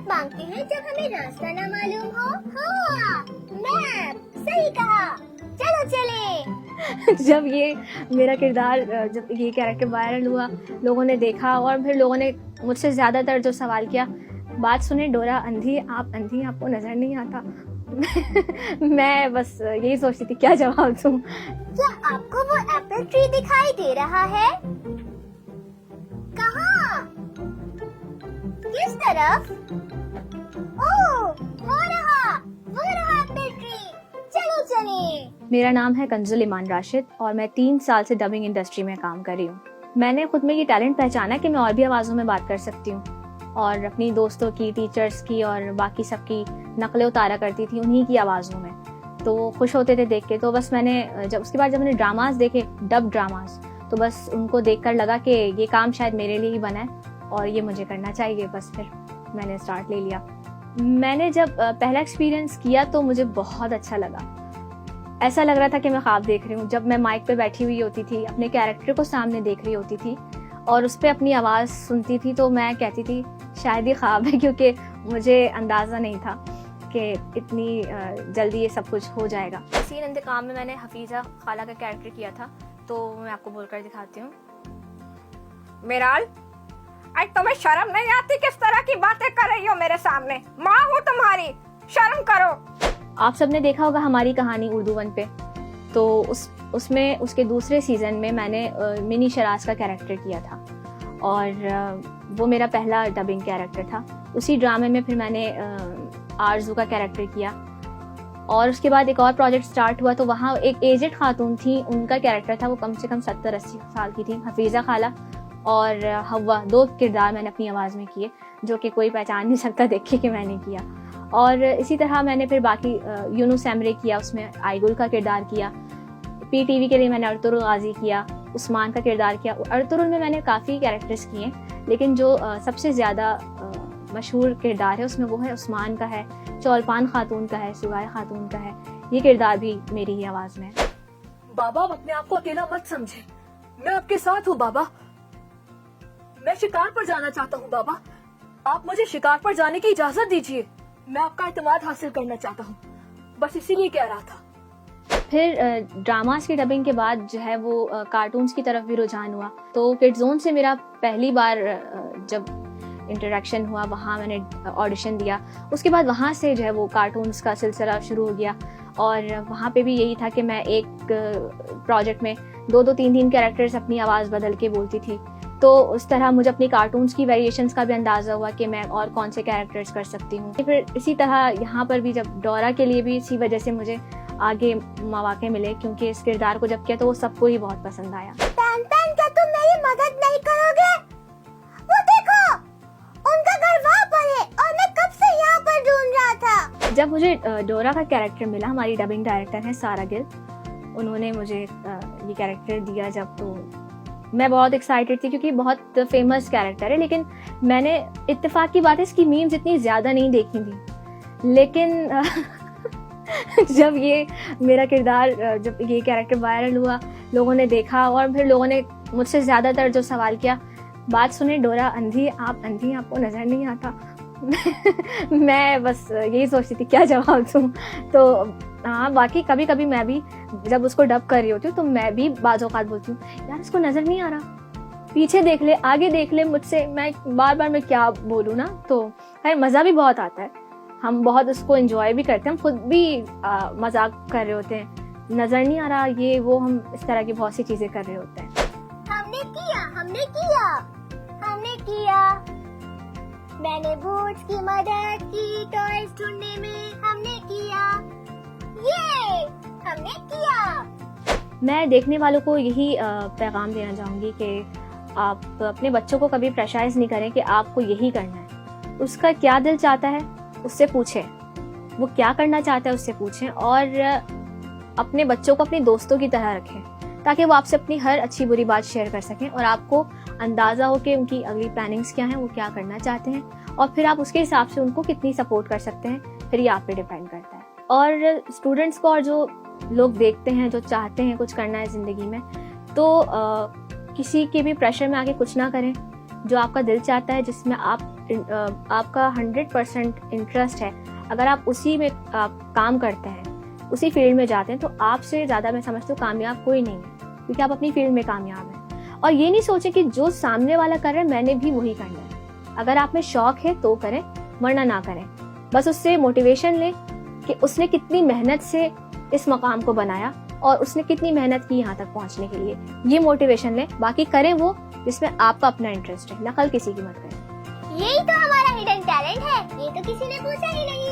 मदद मांगते हैं जब हमें रास्ता न मालूम हो। हाँ, मैप, सही कहा, चलो चले। जब ये मेरा किरदार, जब ये कैरेक्टर वायरल हुआ, लोगों ने देखा और फिर लोगों ने मुझसे ज़्यादातर जो सवाल किया, बात सुने डोरा अंधी, आप अंधी, आपको नज़र नहीं आता। मैं बस यही सोचती थी क्या जवाब दूँ। क्या आपको वो एप्पल ट्री दिखाई दे रहा है? कहाँ? किस तरफ? ओह, वो रहा एप्पल ट्री। चलो चले। मेरा नाम है कंजुल ईमान राशिद और मैं 3 साल से डबिंग इंडस्ट्री में काम कर रही हूँ। मैंने खुद में ये टैलेंट पहचाना कि मैं और भी आवाज़ों में बात कर सकती हूँ और अपनी दोस्तों की, टीचर्स की और बाकी सबकी नकलें उतारा करती थी उन्हीं की आवाज़ों में। तो वो खुश होते थे देख के। तो बस मैंने उसके बाद जब मैंने ड्रामास देखे, डब ड्रामास, तो बस उनको देखकर लगा कि ये काम शायद मेरे लिए ही बना है और ये मुझे करना चाहिए। बस फिर मैंने स्टार्ट ले लिया। मैंने जब पहला एक्सपीरियंस किया तो मुझे बहुत अच्छा लगा। ऐसा लग रहा था कि मैं ख्वाब देख रही हूँ। जब मैं माइक पे बैठी हुई होती थी, अपने कैरेक्टर को सामने देख रही होती थी और उस पर अपनी आवाज़ सुनती थी तो मैं कहती थी शायद ये ख्वाब है, क्योंकि मुझे अंदाज़ा नहीं था कि इतनी जल्दी ये सब कुछ हो जाएगा। सीन इंतकाम में मैंने हफीज़ा खाला का कैरेक्टर किया था, तो मैं आपको बोलकर दिखाती हूँ। मिराल, आज तुम्हें शर्म नहीं आती? किस तरह की बातें कर रही हो मेरे सामने? माँ हूँ तुम्हारी, शर्म करो। आप सबने देखा होगा हमारी कहानी उर्दू 1 पे, तो उसमें उसके दूसरे सीज़न में मैंने मिनी शराज का कैरेक्टर किया था और वो मेरा पहला डबिंग कैरेक्टर था। उसी ड्रामे में फिर मैंने आरजू का कैरेक्टर किया और उसके बाद एक और प्रोजेक्ट स्टार्ट हुआ तो वहाँ एक एजेड खातून थी, उनका कैरेक्टर था। वो कम से कम 70-80 साल की थी, हफीज़ा खाला और हवा। 2 किरदार मैंने अपनी आवाज़ में किए जो कि कोई पहचान नहीं सकता देख के कि मैंने किया। और इसी तरह मैंने फिर बाकी यूनुस एमरे किया, उसमें आईगुल का किरदार किया। PTV के लिए मैंने अर्तुरुल गाजी किया, उस्मान का किरदार किया। अर्तुरुल में मैंने काफ़ी कैरेक्टर्स किए, लेकिन जो सबसे ज़्यादा मशहूर किरदार है उसमें वो है उस्मान का है, चौलपान खातून का है, सुगाय खातून का है। ये किरदार भी मेरी ही आवाज़ में है। बाबा, आप अपने आप को अकेला मत समझे, मैं आपके साथ हूँ बाबा। मैं शिकार पर जाना चाहता हूँ बाबा, आप मुझे शिकार पर जाने की इजाजत दीजिए। मैं आपका एतमाद हासिल करना चाहता हूँ, बस इसीलिए कह रहा था। फिर ड्रामास की डबिंग के बाद जो है वो कार्टून्स की तरफ भी रुझान हुआ। तो किड जोन से मेरा पहली बार जब इंटरेक्शन हुआ, वहाँ मैंने ऑडिशन दिया। उसके बाद वहाँ से जो है वो कार्टून्स का सिलसिला शुरू हो गया और वहाँ पे भी यही था कि मैं एक प्रोजेक्ट में 2-2, 3-3 कैरेक्टर्स अपनी आवाज़ बदल के बोलती थी। तो उस तरह मुझे अपनी कार्टून्स की वेरिएशंस का भी अंदाज़ा हुआ कि मैं और कौन से कैरेक्टर्स कर सकती हूँ। फिर इसी तरह यहाँ पर भी जब डोरा के लिए भी इसी वजह से मुझे आगे मौके मिले, क्योंकि इस किरदार को जब किया तो वो सबको ही बहुत पसंद आया। पैन पैन, क्या तुम मेरी मदद नहीं करोगे? वो देखो, उनका घर वहाँ पर है और मैं कब से यहाँ पर ढूंढ रहा था। जब मुझे डोरा का कैरेक्टर मिला, हमारी डबिंग डायरेक्टर है सारा गिल, उन्होंने मुझे ये कैरेक्टर दिया जब, तो मैं बहुत एक्साइटेड थी क्योंकि बहुत फेमस कैरेक्टर है। लेकिन मैंने इत्तेफाक की बात है, इसकी मीम्स इतनी ज़्यादा नहीं देखी थी। लेकिन जब ये मेरा किरदार, जब ये कैरेक्टर वायरल हुआ, लोगों ने देखा और फिर लोगों ने मुझसे ज़्यादातर जो सवाल किया, बात सुने डोरा अंधी, आप अंधी, आपको नज़र नहीं आता। मैं बस यही सोचती थी क्या जवाब दूँ। तो हाँ, बाकी कभी कभी मैं भी जब उसको डब कर रही होती हूँ तो मैं भी बाज़ औक़ात बोलती हूँ, यार इसको नज़र नहीं आ रहा, पीछे देख ले, आगे देख ले मुझसे। मैं बार बार मैं क्या बोलूँ ना। तो खैर मज़ा भी बहुत आता है, हम बहुत उसको एंजॉय भी करते हैं, हम खुद भी मजाक कर रहे होते हैं, नज़र नहीं आ रहा ये वो, हम इस तरह की बहुत सी चीज़ें कर रहे होते हैं। हमने किया, मैंने बूट्स की मदद की, टॉयज ढूंढने में हमने किया, ये हमने किया। मैं देखने वालों को यही पैगाम देना चाहूँगी कि आप अपने बच्चों को कभी प्रेशराइज नहीं करें कि आपको यही करना है। उसका क्या दिल चाहता है उससे पूछें, वो क्या करना चाहता है उससे पूछें, और अपने बच्चों को अपने दोस्तों की तरह रखें ताकि वो आपसे अपनी हर अच्छी बुरी बात शेयर कर सकें और आपको अंदाज़ा हो कि उनकी अगली प्लानिंग्स क्या हैं, वो क्या करना चाहते हैं, और फिर आप उसके हिसाब से उनको कितनी सपोर्ट कर सकते हैं, फिर ये आप पे डिपेंड करता है। और स्टूडेंट्स को और जो लोग देखते हैं, जो चाहते हैं कुछ करना है ज़िंदगी में, तो किसी के भी प्रेशर में आके कुछ ना करें। जो आपका दिल चाहता है, जिसमें आप आपका 100% इंटरेस्ट है, अगर आप उसी में काम करते हैं, उसी फील्ड में जाते हैं, तो आपसे ज़्यादा मैं समझती हूँ कामयाब कोई नहीं है, क्योंकि आप अपनी फील्ड में कामयाब हैं। और ये नहीं सोचें कि जो सामने वाला कर रहा है मैंने भी वही करना है। अगर आप में शौक है तो करें, वरना ना करें। बस उससे मोटिवेशन लें कि उसने कितनी मेहनत से इस मकाम को बनाया और उसने कितनी मेहनत की यहाँ तक पहुँचने के लिए, ये मोटिवेशन लें। बाकी करें वो जिसमें आपका अपना इंटरेस्ट है, नकल किसी की मत करें। यही तो हमारा हिडन टैलेंट है, ये तो किसी ने पूछा ही नहीं।